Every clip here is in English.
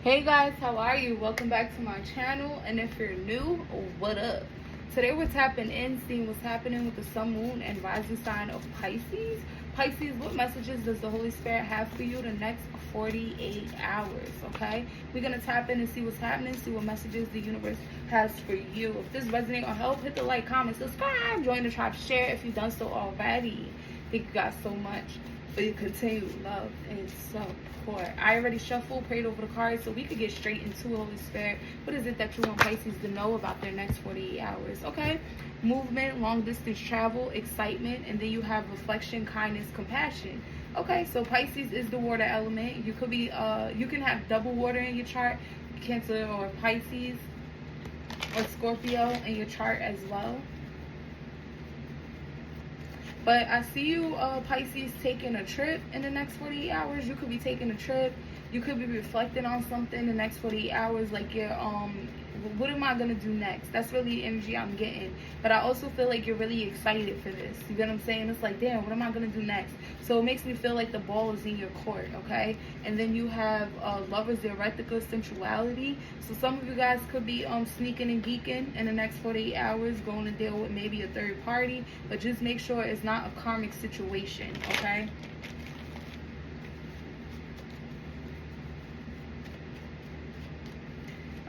Hey guys, how are you? Welcome back to my channel, and if you're new, what up? Today we're tapping in, seeing what's happening with the sun, moon, and rising sign of Pisces. Pisces, what messages does the Holy Spirit have for you the next 48 hours, okay? We're going to tap in and see what's happening, see what messages the universe has for you. If this resonates or help, hit the like, comment, subscribe, join the tribe, share if you've done so already. Thank you guys so much for your continued love and support. I already shuffled, prayed over the cards, so we could get straight into Holy Spirit. What is it that you want Pisces to know about their next 48 hours? Okay, movement, long distance travel, excitement, and then you have reflection, kindness, compassion. Okay, so Pisces is the water element. You could be, you can have double water in your chart, Cancer or Pisces or Scorpio in your chart as well. But I see you, Pisces, taking a trip in the next 48 hours. You could be taking a trip. You could be reflecting on something the next 48 hours. Like, you're, what am I going to do next? That's really the energy I'm getting. But I also feel like you're really excited for this. You get what I'm saying? It's like, damn, what am I going to do next? So it makes me feel like the ball is in your court, okay? And then you have Lovers, Erotica, Sensuality. So some of you guys could be sneaking and geeking in the next 48 hours, going to deal with maybe a third party. But just make sure it's not a karmic situation, okay?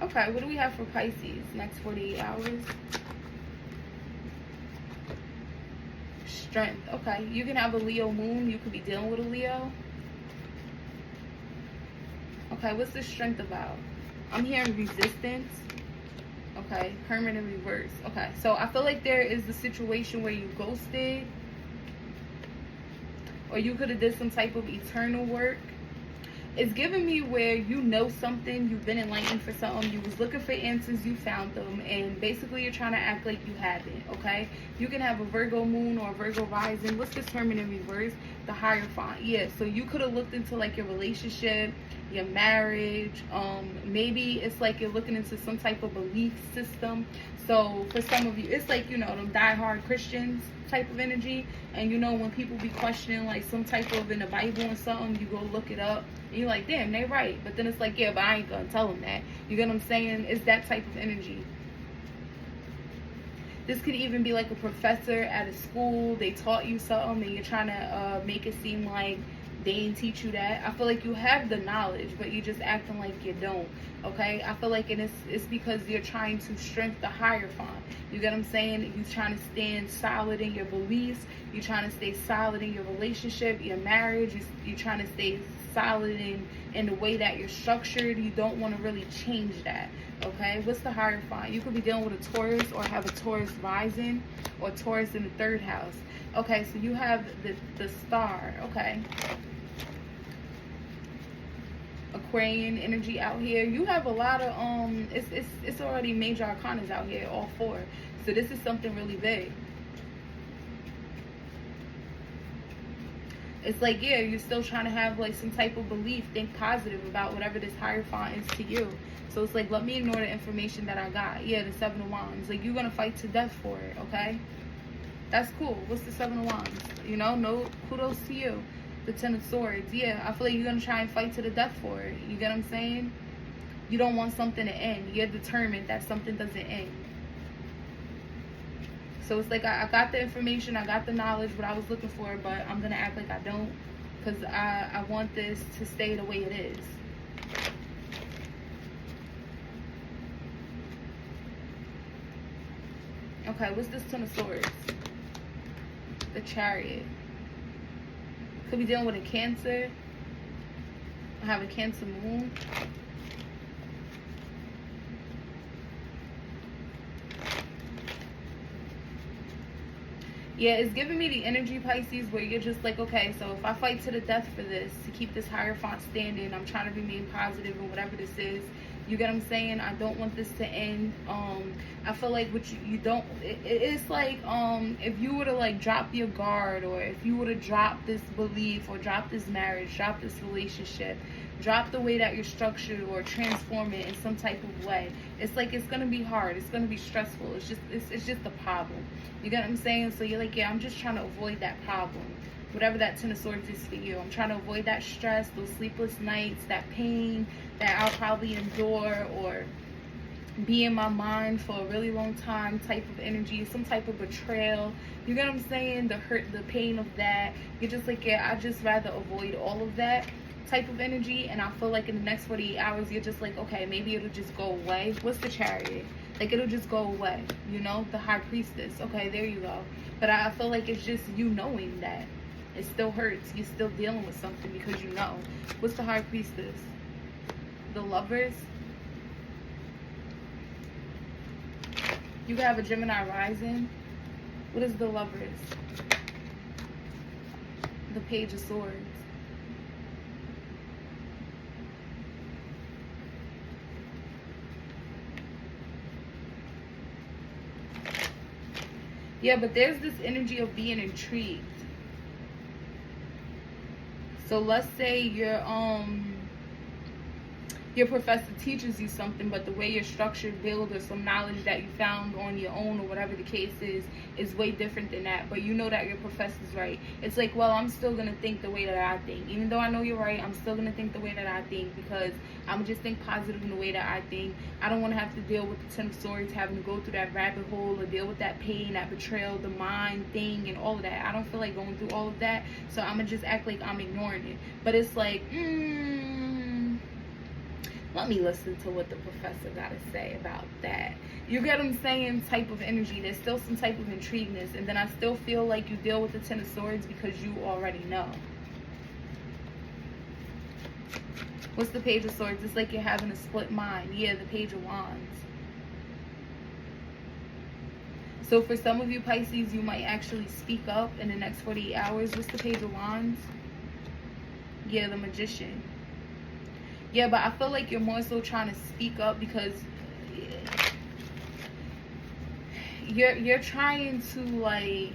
Okay, what do we have for Pisces next 48 hours? Strength. Okay, you can have a Leo moon. You could be dealing with a Leo. Okay, what's the strength about? I'm hearing resistance. Okay, Hermit in reverse. Okay, so I feel like there is the situation where you ghosted, or you could have did some type of eternal work. It's giving me where you know something, you've been enlightened for something, you was looking for answers, you found them, and basically you're trying to act like you haven't, okay? You can have a Virgo moon or a Virgo rising. What's this Hermit in reverse? The Hierophant. Yeah, so you could have looked into like your relationship, your marriage. Maybe it's like you're looking into some type of belief system. So for some of you, it's like, you know, them diehard Christians type of energy. And you know, when people be questioning like some type of in the Bible and something, you go look it up and you're like, damn, they right. But then it's like, yeah, but I ain't gonna tell them that. You get what I'm saying? It's that type of energy. This could even be like a professor at a school. They taught you something and you're trying to make it seem like they didn't teach you that. I feel like you have the knowledge, but you're just acting like you don't, okay? I feel like it's because you're trying to strengthen the Hierophant. You get what I'm saying? You're trying to stand solid in your beliefs. You're trying to stay solid in your relationship, your marriage. You're trying to stay solid in the way that you're structured. You don't want to really change that, okay? What's the Hierophant? You could be dealing with a Taurus or have a Taurus rising or Taurus in the third house. Okay, so you have the star, okay? Aquarian energy out here. You have a lot of it's already major arcanas out here, all four. So this is something really big. It's like, yeah, you're still trying to have like some type of belief, think positive about whatever this Hierophant is to you. So it's like, let me ignore the information that I got. Yeah, the Seven of Wands. Like, you're gonna fight to death for it, okay? That's cool. What's the Seven of Wands? You know, no kudos to you. The Ten of Swords. Yeah, I feel like you're going to try and fight to the death for it. You get what I'm saying? You don't want something to end. You're determined that something doesn't end. So it's like I got the information, I got the knowledge, what I was looking for, but I'm going to act like I don't, because I want this to stay the way it is. Okay, what's this Ten of Swords? The Chariot. Could be dealing with a Cancer. I have a Cancer moon. Yeah, it's giving me the energy, Pisces, where you're just like, okay, so if I fight to the death for this, to keep this Hierophant standing, I'm trying to remain positive in whatever this is. You get what I'm saying? I don't want this to end. I feel like what you don't, it's like if you were to like drop your guard, or if you were to drop this belief, or drop this marriage, drop this relationship, drop the way that you're structured, or transform it in some type of way, it's like it's gonna be hard, it's gonna be stressful, it's just a problem. You get what I'm saying? So you're like, yeah, I'm just trying to avoid that problem. whatever that Ten of Swords is for you. I'm trying to avoid that stress, those sleepless nights, that pain that I'll probably endure or be in my mind for a really long time type of energy, some type of betrayal. You get what I'm saying? The hurt, the pain of that. You're just like, yeah, I'd just rather avoid all of that type of energy. And I feel like in the next 48 hours, you're just like, okay, maybe it'll just go away. What's the Chariot? Like, it'll just go away, you know? The High Priestess. Okay, there you go. But I feel like it's just you knowing that. It still hurts. You're still dealing with something because you know. What's the High Priestess? The Lovers. You can have a Gemini rising. What is the Lovers? The Page of Swords. Yeah, but there's this energy of being intrigued. So let's say your professor teaches you something, but the way you're structured, build, or some knowledge that you found on your own or whatever the case is way different than that. But you know that your professor's right. It's like, well, I'm still going to think the way that I think. Even though I know you're right, I'm still going to think the way that I think because I'm going to just think positive in the way that I think. I don't want to have to deal with the Ten of Swords, having to go through that rabbit hole or deal with that pain, that betrayal, the mind thing, and all of that. I don't feel like going through all of that. So I'm going to just act like I'm ignoring it. But it's like, let me listen to what the professor got to say about that. You get what I'm saying? Type of energy. There's still some type of intrigueness. And then I still feel like you deal with the Ten of Swords because you already know. What's the Page of Swords? It's like you're having a split mind. Yeah, the Page of Wands. So for some of you Pisces, you might actually speak up in the next 48 hours. What's the Page of Wands? Yeah, the Magician. Yeah, but I feel like you're more so trying to speak up because you're trying to, like,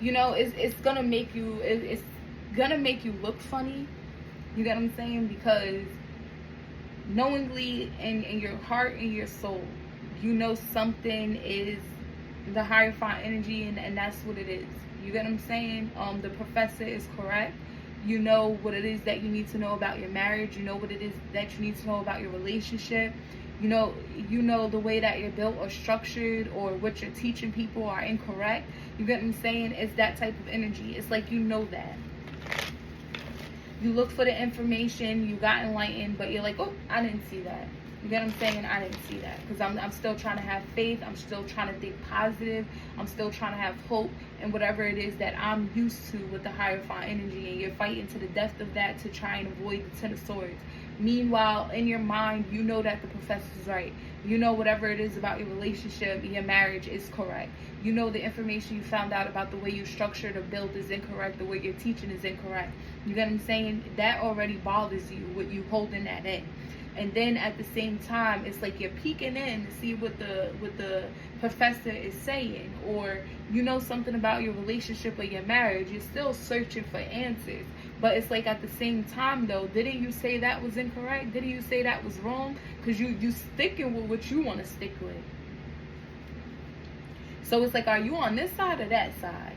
you know, it's gonna make you look funny. You get what I'm saying? Because knowingly in your heart and your soul, you know something is the Hierophant energy, and that's what it is. You get what I'm saying? The professor is correct. You know what it is that you need to know about your marriage. You know what it is that you need to know about your relationship. You know the way that you're built or structured or what you're teaching people are incorrect. You get what I'm saying? It's that type of energy. It's like you know that. You look for the information, you got enlightened, but you're like, oh, I didn't see that. You get what I'm saying? I didn't see that. Because I'm still trying to have faith. I'm still trying to think positive. I'm still trying to have hope and whatever it is that I'm used to with the Hierophant energy. And you're fighting to the depth of that to try and avoid the Ten of Swords. Meanwhile, in your mind, you know that the professor's right. You know whatever it is about your relationship, your marriage is correct. You know the information you found out about the way you structured or built is incorrect. The way you're teaching is incorrect. You get what I'm saying? That already bothers you with you holding that in. And then at the same time, it's like you're peeking in to see what the professor is saying, or you know something about your relationship or your marriage. You're still searching for answers. But it's like at the same time, though, didn't you say that was incorrect? Didn't you say that was wrong? Because you sticking with what you want to stick with. So it's like, are you on this side or that side?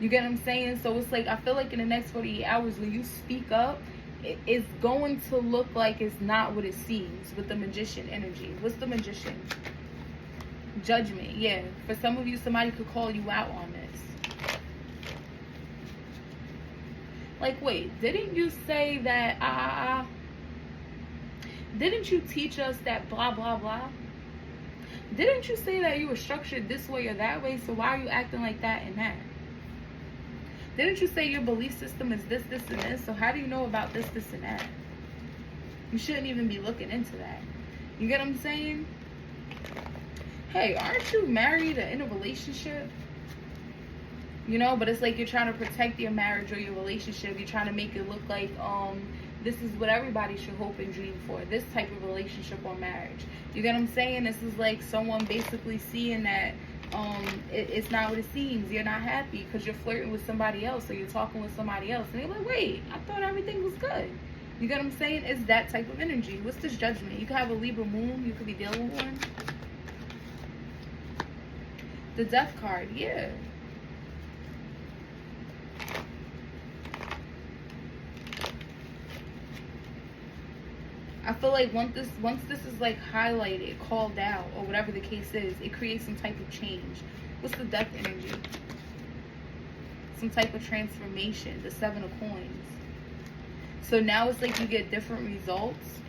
You get what I'm saying? So it's like, I feel like in the next 48 hours, when you speak up, it's going to look like it's not what it seems with the Magician energy. What's the Magician? Judgment. Yeah. For some of you, somebody could call you out on this. Like, wait, didn't you say that, didn't you teach us that blah, blah, blah? Didn't you say that you were structured this way or that way? So why are you acting like that and that? Didn't you say your belief system is this, this, and this? So how do you know about this, this, and that? You shouldn't even be looking into that. You get what I'm saying? Hey, aren't you married or in a relationship? You know, but it's like you're trying to protect your marriage or your relationship. You're trying to make it look like this is what everybody should hope and dream for. This type of relationship or marriage. You get what I'm saying? This is like someone basically seeing that it's not what it seems. You're not happy because you're flirting with somebody else or you're talking with somebody else. And they're like, wait, I thought everything was good. You get what I'm saying? It's that type of energy. What's this Judgment? You could have a Libra moon. You could be dealing with one. The Death card, yeah. I feel like once this is like highlighted, called out, or whatever the case is, it creates some type of change. What's the Death energy? Some type of transformation. The Seven of Coins. So now it's like you get different results.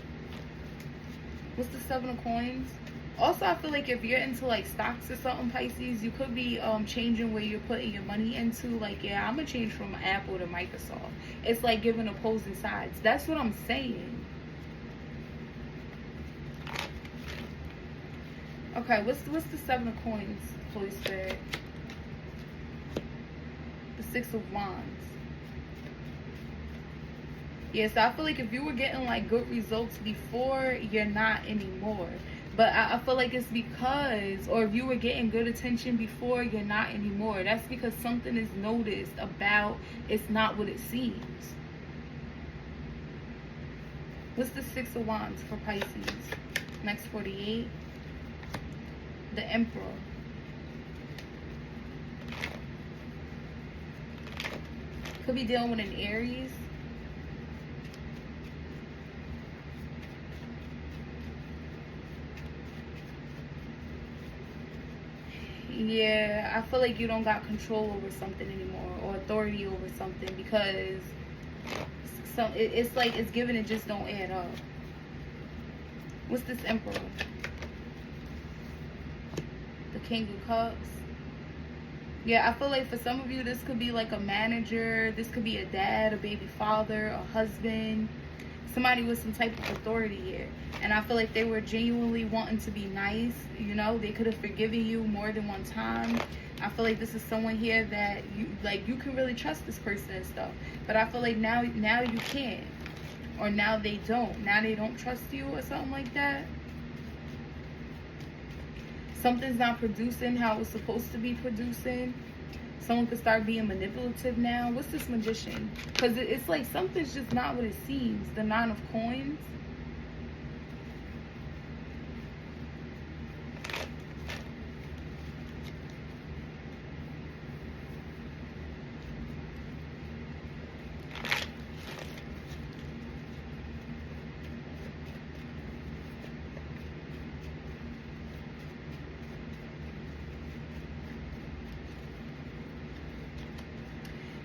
What's the Seven of Coins? Also, I feel like if you're into like stocks or something, Pisces, you could be changing where you're putting your money into. Like, yeah, I'm gonna change from Apple to Microsoft. It's like giving opposing sides. That's what I'm saying. Okay, what's the Seven of Coins, Holy Spirit? The Six of Wands. Yeah, so I feel like if you were getting like good results before, you're not anymore. But I feel like it's because, or if you were getting good attention before, you're not anymore. That's because something is noticed about it's not what it seems. What's the Six of Wands for Pisces? Next 48. The Emperor. Could be dealing with an Aries. Yeah, I feel like you don't got control over something anymore, or authority over something, because it's like it's given, it just don't add up. What's this Emperor? The King of Cups. Yeah, I feel like for some of you, this could be like a manager. This could be a dad, a baby father, a husband. Somebody with some type of authority here. And I feel like they were genuinely wanting to be nice. You know, they could have forgiven you more than one time. I feel like this is someone here that you can really trust this person and stuff. But I feel like now you can't. Or now they don't. Now they don't trust you or something like that. Something's not producing how it was supposed to be producing. Someone could start being manipulative now. What's this Magician? Because it's like something's just not what it seems. The Nine of Coins.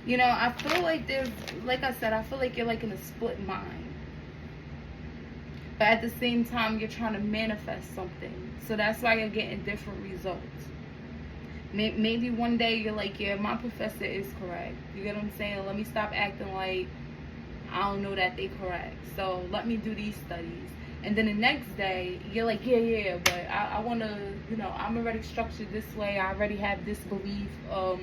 You know, I feel like there's, like I said, I feel like you're like in a split mind. But at the same time, you're trying to manifest something. So that's why you're getting different results. Maybe one day you're like, yeah, my professor is correct. You get what I'm saying? Let me stop acting like I don't know that they correct. So let me do these studies. And then the next day, you're like, yeah, but I want to, you know, I'm already structured this way. I already have this belief of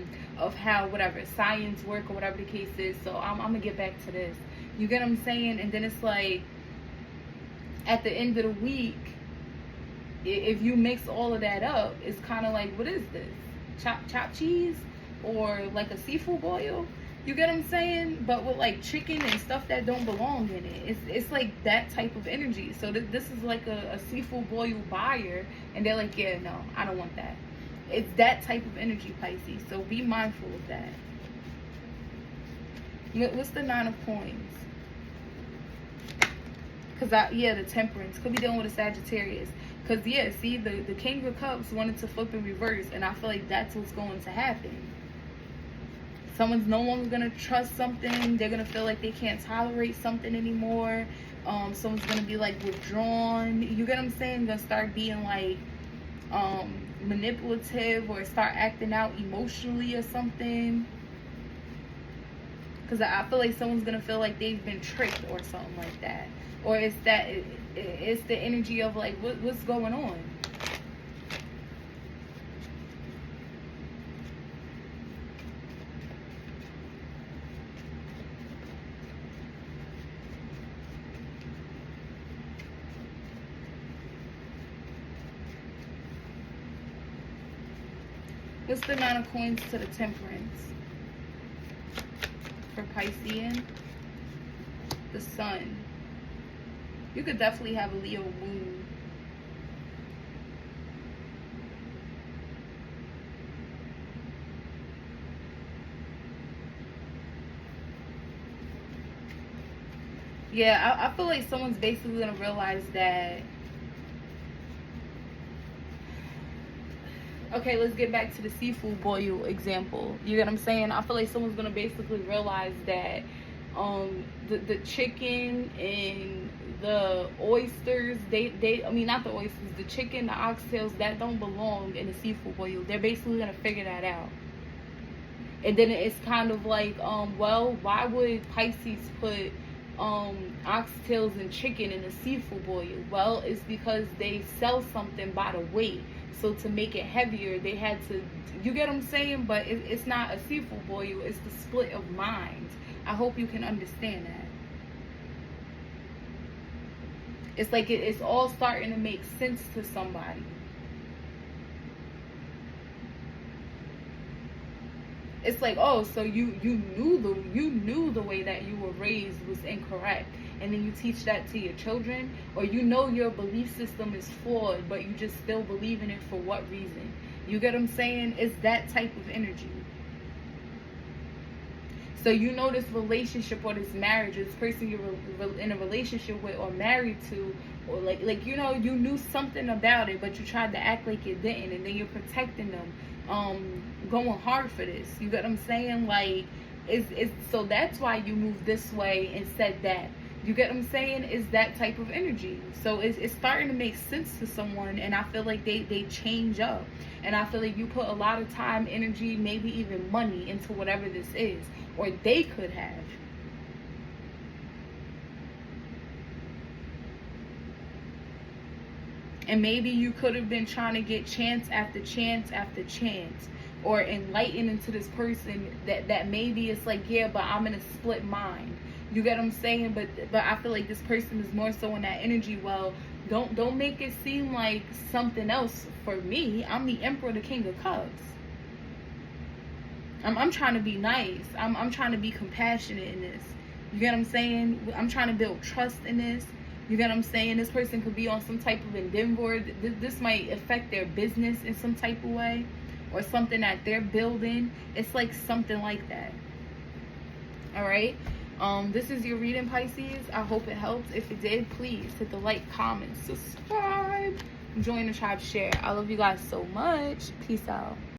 how, whatever, science work or whatever the case is. So I'm going to get back to this. You get what I'm saying? And then it's like, at the end of the week, if you mix all of that up, it's kind of like, what is this? Chopped cheese? Or like a seafood boil? You get what I'm saying? But with like chicken and stuff that don't belong in it. It's like that type of energy. So this is like a seafood boil buyer. And they're like, yeah, no, I don't want that. It's that type of energy, Pisces. So be mindful of that. What's the Nine of Coins? Because, the Temperance. Could be dealing with a Sagittarius. Because, yeah, see, the King of Cups wanted to flip in reverse. And I feel like that's what's going to happen. Someone's no longer going to trust something. They're going to feel like they can't tolerate something anymore. Someone's going to be, like, withdrawn. You get what I'm saying? Going to start being, like, manipulative or start acting out emotionally or something. Because I feel like someone's going to feel like they've been tricked or something like that. Or it's the energy of, like, what's going on? What's the Nine of Coins to the Temperance? For Piscean, the Sun. You could definitely have a Leo moon. You Yeah, I feel like someone's basically gonna realize that. Okay, let's get back to the seafood boil example. You get what I'm saying? I feel like someone's gonna basically realize that the chicken and the oysters, they I mean, not the oysters, the chicken, the oxtails, that don't belong in the seafood boil. They're basically gonna figure that out. And then it's kind of like, well, why would Pisces put oxtails and chicken in a seafood boil? Well, it's because they sell something by the weight. So to make it heavier, they had to, you get what I'm saying? But it's not a seafood boil, it's the split of minds. I hope you can understand that. It's like it's all starting to make sense to somebody. It's like, oh, so you knew the way that you were raised was incorrect, and then you teach that to your children, or you know your belief system is flawed, but you just still believe in it. For what reason? You get what I'm saying? It's that type of energy. So you know this relationship or this marriage, this person you're in a relationship with or married to, or like you know, you knew something about it, but you tried to act like it didn't, and then you're protecting them, going hard for this. You get what I'm saying? Like, it's so that's why you moved this way and said that. You get what I'm saying? Is that type of energy. So it's starting to make sense to someone, and I feel like they change up. And I feel like you put a lot of time, energy, maybe even money into whatever this is, or they could have. And maybe you could have been trying to get chance after chance after chance, or enlighten into this person that maybe it's like, yeah, but I'm in a split mind. You get what I'm saying? But I feel like this person is more so in that energy. Well, don't make it seem like something else for me. I'm the Emperor, the King of Cups. I'm trying to be nice. I'm trying to be compassionate in this. You get what I'm saying? I'm trying to build trust in this. You get what I'm saying? This person could be on some type of endeavor. This might affect their business in some type of way, or something that they're building. It's like something like that. All right. This is your reading, Pisces. I hope it helps. If it did, please hit the like, comment, subscribe, join the tribe, share. I love you guys so much. Peace out.